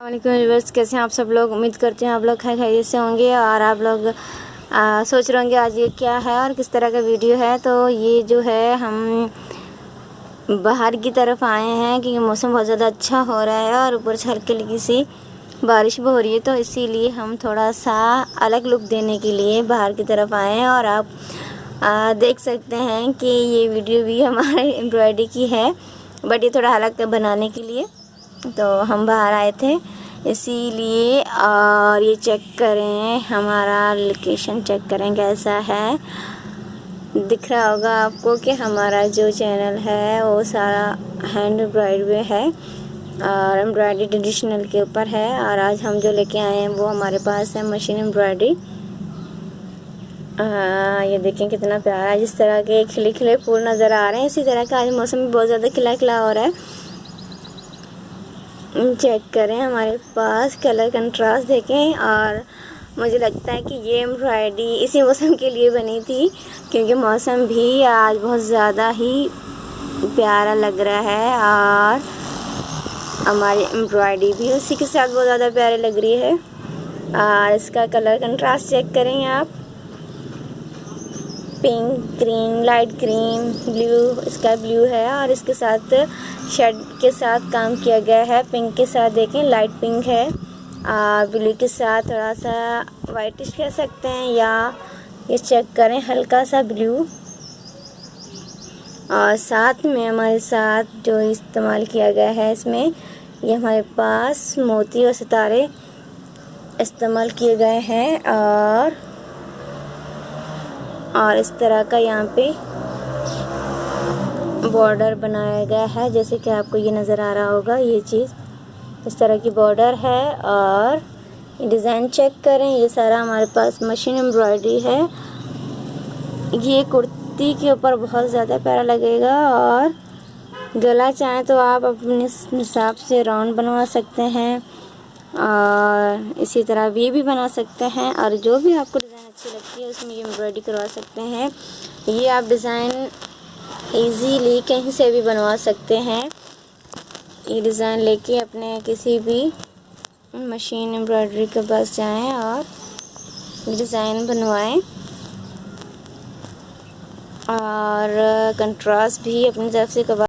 वालेकुम व्यूअर्स, कैसे हैं आप सब लोग। उम्मीद करते हैं आप लोग खैरियत से होंगे और आप लोग सोच रहे होंगे आज ये क्या है और किस तरह का वीडियो है। तो ये जो है हम बाहर की तरफ आए हैं क्योंकि मौसम बहुत ज़्यादा अच्छा हो रहा है और ऊपर से हल्की हल्की सी बारिश भी हो रही है, तो इसीलिए हम थोड़ा सा अलग लुक देने के लिए बाहर की तरफ आए हैं। और आप देख सकते हैं कि ये वीडियो भी हमारे एम्ब्रॉयडरी की है, बट ये थोड़ा अलग बनाने के लिए तो हम बाहर आए थे इसीलिए। और ये चेक करें, हमारा लोकेशन चेक करें कैसा है। दिख रहा होगा आपको कि हमारा जो चैनल है वो सारा हैंड एम्ब्रॉयडरी है और एम्ब्रॉयडरी ट्रेडिशनल के ऊपर है। और आज हम जो लेके आए हैं वो हमारे पास है मशीन एम्ब्रॉयडरी। ये देखें कितना प्यारा है, जिस तरह के खिले खिले फूल नज़र आ रहे हैं इसी तरह का आज मौसम भी बहुत ज़्यादा खिला खिला हो रहा है। चेक करें, हमारे पास कलर कंट्रास्ट देखें। और मुझे लगता है कि ये एम्ब्रॉयडरी इसी मौसम के लिए बनी थी क्योंकि मौसम भी आज बहुत ज़्यादा ही प्यारा लग रहा है और हमारी एम्ब्रॉयडरी भी उसी के साथ बहुत ज़्यादा प्यारी लग रही है। और इसका कलर कंट्रास्ट चेक करें आप, pink, green, light green, blue, sky blue है और इसके साथ शेड के साथ काम किया गया है। पिंक के साथ देखें लाइट पिंक है और ब्लू के साथ थोड़ा सा वाइटिश कह सकते हैं, या ये चेक करें हल्का सा ब्लू। और साथ में हमारे साथ जो इस्तेमाल किया गया है इसमें, ये हमारे पास मोती और सितारे इस्तेमाल किए गए हैं और इस तरह का यहाँ पे बॉर्डर बनाया गया है, जैसे कि आपको ये नज़र आ रहा होगा। ये चीज़ इस तरह की बॉर्डर है और ये डिज़ाइन चेक करें, ये सारा हमारे पास मशीन एम्ब्रॉयडरी है। ये कुर्ती के ऊपर बहुत ज़्यादा प्यारा लगेगा और गला चाहें तो आप अपने हिसाब से राउंड बनवा सकते हैं और इसी तरह वी भी बना सकते हैं और जो भी आपको डिज़ाइन अच्छी लगती है उसमें ये एम्ब्रॉयडरी करवा सकते हैं। ये आप डिज़ाइन इजीली कहीं से भी बनवा सकते हैं। ये डिज़ाइन लेके अपने किसी भी मशीन एम्ब्रॉयडरी के पास जाएं और डिज़ाइन बनवाएं और कंट्रास्ट भी अपनी तरफ से करवा